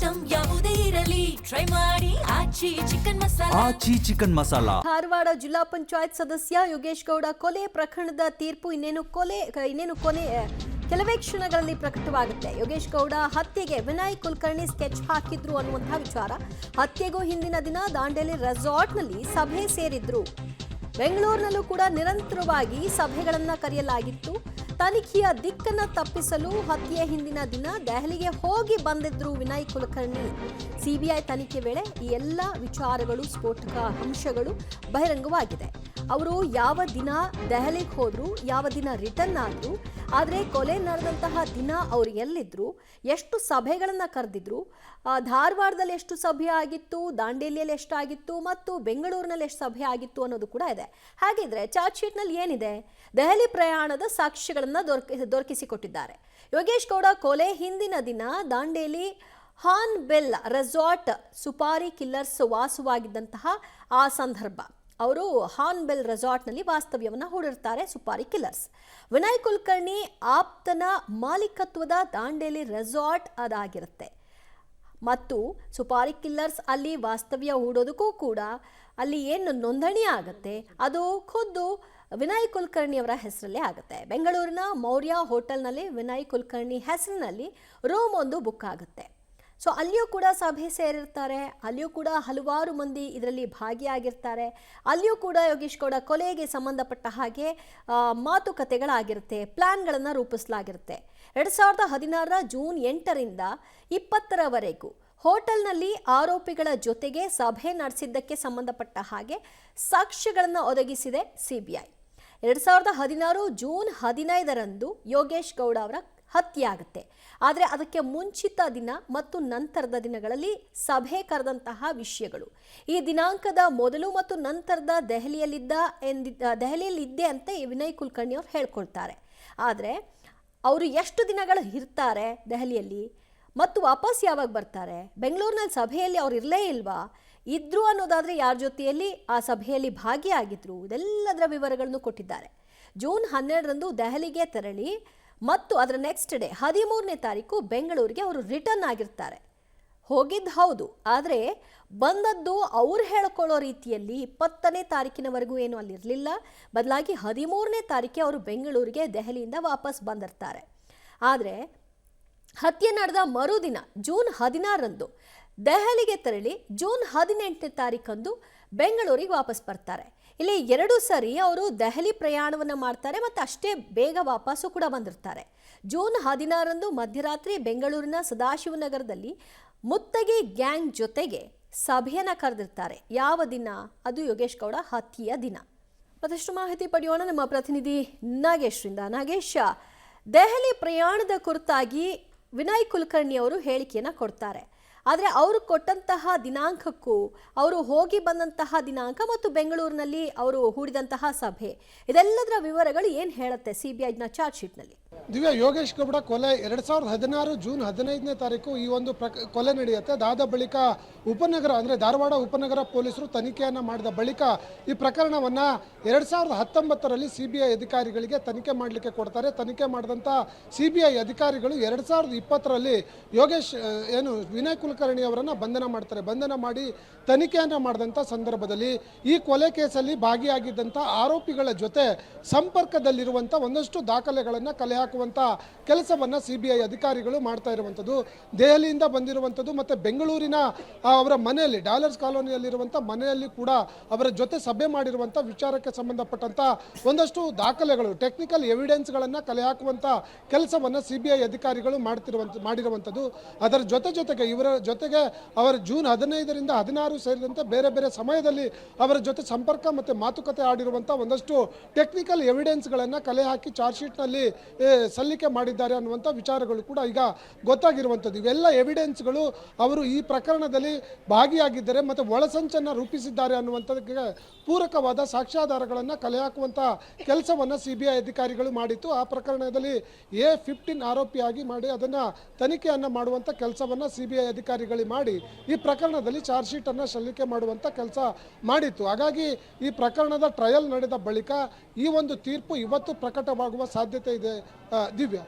Item ಯಾವುದೇ ಇರಲಿ try ಮಾಡಿ ಆಚಿ ಚಿಕನ್ ಮಸಾಲಾ. ಧಾರವಾಡ ಜಿಲ್ಲಾ ಪಂಚಾಯತ್ ಸದಸ್ಯ ಯೋಗೇಶ್ ಗೌಡ ಕೊಲೆ ಪ್ರಕರಣದ ತೀರ್ಪು ಇನ್ನೇನು ಕೊನೆ ಕೆಲವೇ ಕ್ಷಣಗಳಲ್ಲಿ ಪ್ರಕಟವಾಗುತ್ತೆ. ಯೋಗೇಶ್ ಗೌಡ ಹತ್ಯೆಗೆ ವಿನಯ್ ಕುಲಕರ್ಣಿ ಸ್ಕೆಚ್ ಹಾಕಿದ್ರು ಅನ್ನುವಂತಹ ವಿಚಾರ. ಹತ್ಯೆಗೂ ಹಿಂದಿನ ದಿನ ದಾಂಡೇಲಿ ರೆಸಾರ್ಟ್ನಲ್ಲಿ ಸಭೆ ಸೇರಿದ್ರು. ಬೆಂಗಳೂರಿನಲ್ಲೂ ಕೂಡ ನಿರಂತರವಾಗಿ ಸಭೆಗಳನ್ನ ಕರೆಯಲಾಗಿತ್ತು. ತನಿಖೆಯ ದಿಕ್ಕನ್ನ ತಪ್ಪಿಸಲು ಹತ್ಯೆಯ ಹಿಂದಿನ ದಿನ ದೆಹಲಿಗೆ ಹೋಗಿ ಬಂದಿದ್ರು ವಿನಯ್ ಕುಲಕರ್ಣಿ. ಸಿಬಿಐ ತನಿಖೆ ವೇಳೆ ಈ ಎಲ್ಲ ವಿಚಾರಗಳು, ಸ್ಫೋಟಕ ಅಂಶಗಳು ಬಹಿರಂಗವಾಗಿದೆ. ಅವರು ಯಾವ ದಿನ ದೆಹಲಿಗೆ ಹೋದ್ರು, ಯಾವ ದಿನ ರಿಟರ್ನ್ ಆದ್ರು, ಆದರೆ ಕೊಲೆ ನಡೆದಂತಹ ದಿನ ಅವರು ಎಲ್ಲಿದ್ರು, ಎಷ್ಟು ಸಭೆಗಳನ್ನು ಕರೆದಿದ್ರು, ಧಾರವಾಡದಲ್ಲಿ ಎಷ್ಟು ಸಭೆ ಆಗಿತ್ತು, ದಾಂಡೇಲಿಯಲ್ಲಿ ಎಷ್ಟಾಗಿತ್ತು ಮತ್ತು ಬೆಂಗಳೂರಿನಲ್ಲಿ ಎಷ್ಟು ಸಭೆ ಆಗಿತ್ತು ಅನ್ನೋದು ಕೂಡ ಇದೆ. ಹಾಗಿದ್ರೆ ಚಾರ್ಜ್ ಶೀಟ್ನಲ್ಲಿ ಏನಿದೆ? ದೆಹಲಿ ಪ್ರಯಾಣದ ಸಾಕ್ಷ್ಯಗಳನ್ನು ದೊರಕಿಸಿಕೊಟ್ಟಿದ್ದಾರೆ. ಯೋಗೇಶ್ ಗೌಡ ಕೊಲೆ ಹಿಂದಿನ ದಿನ ದಾಂಡೇಲಿ ಹಾರ್ನ್ಬಿಲ್ ರೆಸಾರ್ಟ್ ಸುಪಾರಿ ಕಿಲ್ಲರ್ಸ್ ವಾಸವಾಗಿದ್ದಂತಹ ಆ ಸಂದರ್ಭ. ಅವರು ಹಾರ್ನ್ಬಿಲ್ ರೆಸಾರ್ಟ್ನಲ್ಲಿ ವಾಸ್ತವ್ಯವನ್ನು ಹೂಡಿರ್ತಾರೆ ಸುಪಾರಿ ಕಿಲ್ಲರ್ಸ್. ವಿನಯ್ ಕುಲಕರ್ಣಿ ಆಪ್ತನ ಮಾಲೀಕತ್ವದ ದಾಂಡೇಲಿ ರೆಸಾರ್ಟ್ ಅದಾಗಿರುತ್ತೆ ಮತ್ತು ಸುಪಾರಿ ಕಿಲ್ಲರ್ಸ್ ಅಲ್ಲಿ ವಾಸ್ತವ್ಯ ಹೂಡೋದಕ್ಕೂ ಕೂಡ ಅಲ್ಲಿ ಏನು ನೋಂದಣಿ ಆಗುತ್ತೆ ಅದು ಖುದ್ದು ವಿನಯ್ ಕುಲಕರ್ಣಿ ಅವರ ಹೆಸರಲ್ಲೇ ಆಗುತ್ತೆ. ಬೆಂಗಳೂರಿನ ಮೌರ್ಯ ಹೋಟೆಲ್ನಲ್ಲಿ ವಿನಯ್ ಕುಲಕರ್ಣಿ ಹೆಸರಿನಲ್ಲಿ ರೂಮ್ ಒಂದು ಬುಕ್ ಆಗುತ್ತೆ. ಸೊ ಅಲ್ಲಿಯೂ ಕೂಡ ಸಭೆ ಸೇರಿರ್ತಾರೆ. ಅಲ್ಲಿಯೂ ಕೂಡ ಹಲವಾರು ಮಂದಿ ಇದರಲ್ಲಿ ಭಾಗಿಯಾಗಿರ್ತಾರೆ. ಅಲ್ಲಿಯೂ ಕೂಡ ಯೋಗೇಶ್ ಗೌಡ ಕೊಲೆಗೆ ಸಂಬಂಧಪಟ್ಟ ಹಾಗೆ ಮಾತುಕತೆಗಳಾಗಿರುತ್ತೆ, ಪ್ಲಾನ್ಗಳನ್ನು ರೂಪಿಸಲಾಗಿರುತ್ತೆ. 2016 ಜೂನ್ 8ರಿಂದ 20ರವರೆಗೂ ಹೋಟೆಲ್ನಲ್ಲಿ ಆರೋಪಿಗಳ ಜೊತೆಗೆ ಸಭೆ ನಡೆಸಿದ್ದಕ್ಕೆ ಸಂಬಂಧಪಟ್ಟ ಹಾಗೆ ಸಾಕ್ಷ್ಯಗಳನ್ನು ಒದಗಿಸಿದೆ ಸಿಬಿಐ. 2016 ಜೂನ್ 15ರಂದು ಯೋಗೇಶ್ ಗೌಡ ಅವರ ಹತ್ಯೆ ಆಗುತ್ತೆ. ಆದರೆ ಅದಕ್ಕೆ ಮುಂಚಿತ ದಿನ ಮತ್ತು ನಂತರದ ದಿನಗಳಲ್ಲಿ ಸಭೆ ಕರೆದಂತಹ ವಿಷಯಗಳು, ಈ ದಿನಾಂಕದ ಮೊದಲು ಮತ್ತು ನಂತರದ ದೆಹಲಿಯಲ್ಲಿದ್ದೆ ಅಂತ ವಿನಯ್ ಕುಲಕರ್ಣಿ ಅವರು ಹೇಳ್ಕೊಳ್ತಾರೆ. ಆದರೆ ಅವರು ಎಷ್ಟು ದಿನಗಳು ಇರ್ತಾರೆ ದೆಹಲಿಯಲ್ಲಿ ಮತ್ತು ವಾಪಸ್ ಯಾವಾಗ ಬರ್ತಾರೆ, ಬೆಂಗಳೂರಿನಲ್ಲಿ ಸಭೆಯಲ್ಲಿ ಅವ್ರು ಇರಲೇ ಇಲ್ವಾ, ಇದ್ರು ಅನ್ನೋದಾದರೆ ಯಾರ ಜೊತೆಯಲ್ಲಿ ಆ ಸಭೆಯಲ್ಲಿ ಭಾಗಿಯಾಗಿದ್ರು, ಇದೆಲ್ಲದರ ವಿವರಗಳನ್ನು ಕೊಟ್ಟಿದ್ದಾರೆ. ಜೂನ್ 12ರಂದು ದೆಹಲಿಗೆ ತೆರಳಿ ಮತ್ತು ಅದರ ನೆಕ್ಸ್ಟ್ ಡೇ 13ನೇ ತಾರೀಕು ಬೆಂಗಳೂರಿಗೆ ಅವರು ರಿಟರ್ನ್ ಆಗಿರ್ತಾರೆ. ಹೋಗಿದ್ದು ಹೌದು, ಆದರೆ ಬಂದದ್ದು ಅವ್ರು ಹೇಳ್ಕೊಳ್ಳೋ ರೀತಿಯಲ್ಲಿ 20ನೇ ತಾರೀಕಿನವರೆಗೂ ಏನು ಅಲ್ಲಿರಲಿಲ್ಲ. ಬದಲಾಗಿ 13ನೇ ತಾರೀಕಿಗೆ ಅವರು ಬೆಂಗಳೂರಿಗೆ ದೆಹಲಿಯಿಂದ ವಾಪಸ್ ಬಂದಿರ್ತಾರೆ. ಆದರೆ ಹತ್ಯೆ ನಡೆದ ಮರುದಿನ ಜೂನ್ 16ರಂದು ದೆಹಲಿಗೆ ತೆರಳಿ ಜೂನ್ 18ನೇ ತಾರೀಕಂದು ಬೆಂಗಳೂರಿಗೆ ವಾಪಸ್ ಬರ್ತಾರೆ. ಇಲ್ಲಿ 2 ಸರಿ ಅವರು ದೆಹಲಿ ಪ್ರಯಾಣವನ್ನು ಮಾಡ್ತಾರೆ ಮತ್ತು ಅಷ್ಟೇ ಬೇಗ ವಾಪಸ್ಸು ಕೂಡ ಬಂದಿರ್ತಾರೆ. ಜೂನ್ 16ರಂದು ಮಧ್ಯರಾತ್ರಿ ಬೆಂಗಳೂರಿನ ಸದಾಶಿವನಗರದಲ್ಲಿ ಮುತ್ತಗಿ ಗ್ಯಾಂಗ್ ಜೊತೆಗೆ ಸಭೆಯನ್ನು ಕರೆದಿರ್ತಾರೆ. ಯಾವ ದಿನ? ಅದು ಯೋಗೇಶ್ ಗೌಡ ಹತ್ಯೆಯ ದಿನ. ಮತ್ತಷ್ಟು ಮಾಹಿತಿ ಪಡೆಯೋಣ ನಮ್ಮ ಪ್ರತಿನಿಧಿ ನಾಗೇಶ್ರಿಂದ. ನಾಗೇಶ, ದೆಹಲಿ ಪ್ರಯಾಣದ ಕುರಿತಾಗಿ ವಿನಯ್ ಕುಲಕರ್ಣಿ ಅವರು ಹೇಳಿಕೆಯನ್ನು ಕೊಡ್ತಾರೆ. ಆದರೆ ಅವರು ಕೊಟ್ಟಂತಹ ದಿನಾಂಕಕ್ಕೂ ಅವರು ಹೋಗಿ ಬಂದಂತಹ ದಿನಾಂಕ ಮತ್ತು ಬೆಂಗಳೂರಿನಲ್ಲಿ ಅವರು ಹೂಡಿದಂತಹ ಸಭೆ, ಇದೆಲ್ಲದರ ವಿವರಗಳು ಏನು ಹೇಳುತ್ತೆ ಸಿಬಿಐನ ಚಾರ್ಜ್ ಶೀಟ್ನಲ್ಲಿ? ದಿವ್ಯ, ಯೋಗೇಶ್ ಗೌಡ ಕೊಲೆ 2016 ಜೂನ್ 15ನೇ ತಾರೀಕು ಈ ಒಂದು ಕೊಲೆ ನಡೆಯುತ್ತೆ. ಅದಾದ ಬಳಿಕ ಉಪನಗರ ಅಂದರೆ ಧಾರವಾಡ ಉಪನಗರ ಪೊಲೀಸರು ತನಿಖೆಯನ್ನು ಮಾಡಿದ ಬಳಿಕ ಈ ಪ್ರಕರಣವನ್ನು 2019ರಲ್ಲಿ ಸಿಬಿಐ ಅಧಿಕಾರಿಗಳಿಗೆ ತನಿಖೆ ಮಾಡಲಿಕ್ಕೆ ಕೊಡ್ತಾರೆ. ತನಿಖೆ ಮಾಡಿದಂಥ ಸಿಬಿಐ ಅಧಿಕಾರಿಗಳು 2020ರಲ್ಲಿ ಯೋಗೇಶ್ ವಿನಯ್ ಕುಲಕರ್ಣಿ ಅವರನ್ನು ಬಂಧನ ಮಾಡ್ತಾರೆ. ಬಂಧನ ಮಾಡಿ ತನಿಖೆಯನ್ನು ಮಾಡಿದಂಥ ಸಂದರ್ಭದಲ್ಲಿ ಈ ಕೊಲೆ ಕೇಸಲ್ಲಿ ಭಾಗಿಯಾಗಿದ್ದಂಥ ಆರೋಪಿಗಳ ಜೊತೆ ಸಂಪರ್ಕದಲ್ಲಿರುವಂಥ ಒಂದಷ್ಟು ದಾಖಲೆಗಳನ್ನು ಕಲೆ ಹಾಕುವಂಥ ಕೆಲಸವನ್ನು ಸಿಬಿಐ ಅಧಿಕಾರಿಗಳು ಮಾಡ್ತಾ ಇರುವಂಥದ್ದು. ದೆಹಲಿಯಿಂದ ಬಂದಿರುವಂಥದ್ದು ಮತ್ತು ಬೆಂಗಳೂರಿನ ಅವರ ಮನೆಯಲ್ಲಿ ಡಾಲರ್ಸ್ ಕಾಲೋನಿಯಲ್ಲಿರುವಂಥ ಮನೆಯಲ್ಲಿ ಕೂಡ ಅವರ ಜೊತೆ ಸಭೆ ಮಾಡಿರುವಂಥ ವಿಚಾರಕ್ಕೆ ಸಂಬಂಧಪಟ್ಟಂಥ ಒಂದಷ್ಟು ದಾಖಲೆಗಳು, ಟೆಕ್ನಿಕಲ್ ಎವಿಡೆನ್ಸ್ಗಳನ್ನು ಕಲೆ ಹಾಕುವಂಥ ಕೆಲಸವನ್ನು ಸಿಬಿಐ ಅಧಿಕಾರಿಗಳು ಮಾಡಿರುವಂಥದ್ದು. ಅದರ ಜೊತೆಗೆ ಇವರ ಜೊತೆಗೆ ಅವರ ಜೂನ್ 15ರಿಂದ 16 ಸೇರಿದಂತೆ ಬೇರೆ ಬೇರೆ ಸಮಯದಲ್ಲಿ ಅವರ ಜೊತೆ ಸಂಪರ್ಕ ಮತ್ತು ಮಾತುಕತೆ ಆಡಿರುವಂಥ ಒಂದಷ್ಟು ಟೆಕ್ನಿಕಲ್ ಎವಿಡೆನ್ಸ್ಗಳನ್ನು ಕಲೆ ಹಾಕಿ ಚಾರ್ಜ್ ಶೀಟ್ನಲ್ಲಿ ಸಲ್ಲಿಕೆ ಮಾಡಿದ್ದಾರೆ ಅನ್ನುವಂಥ ವಿಚಾರಗಳು ಕೂಡ ಈಗ ಗೊತ್ತಾಗಿರುವಂಥದ್ದು. ಇವೆಲ್ಲ ಎವಿಡೆನ್ಸ್ಗಳು ಅವರು ಈ ಪ್ರಕರಣದಲ್ಲಿ ಭಾಗಿಯಾಗಿದ್ದಾರೆ ಮತ್ತು ಒಳಸಂಚನ್ನು ರೂಪಿಸಿದ್ದಾರೆ ಅನ್ನುವಂಥದ್ದಕ್ಕೆ ಪೂರಕವಾದ ಸಾಕ್ಷ್ಯಾಧಾರಗಳನ್ನು ಕಲೆ ಹಾಕುವಂಥ ಕೆಲಸವನ್ನು ಸಿಬಿಐ ಅಧಿಕಾರಿಗಳು ಮಾಡಿತ್ತು. ಆ ಪ್ರಕರಣದಲ್ಲಿ A15 ಆರೋಪಿಯಾಗಿ ಮಾಡಿ ಅದನ್ನು ತನಿಖೆಯನ್ನು ಮಾಡುವಂಥ ಕೆಲಸವನ್ನು ಸಿಬಿಐ ಅಧಿಕಾರಿಗಳು ಮಾಡಿ ಈ ಪ್ರಕರಣದಲ್ಲಿ ಚಾರ್ಜ್ ಶೀಟನ್ನು ಸಲ್ಲಿಕೆ ಮಾಡುವಂಥ ಕೆಲಸ ಮಾಡಿತ್ತು. ಹಾಗಾಗಿ ಈ ಪ್ರಕರಣದ ಟ್ರಯಲ್ ನಡೆದ ಬಳಿಕ ಈ ಒಂದು ತೀರ್ಪು ಇವತ್ತು ಪ್ರಕಟವಾಗುವ ಸಾಧ್ಯತೆ ಇದೆ. ದಿವ್ಯಾ.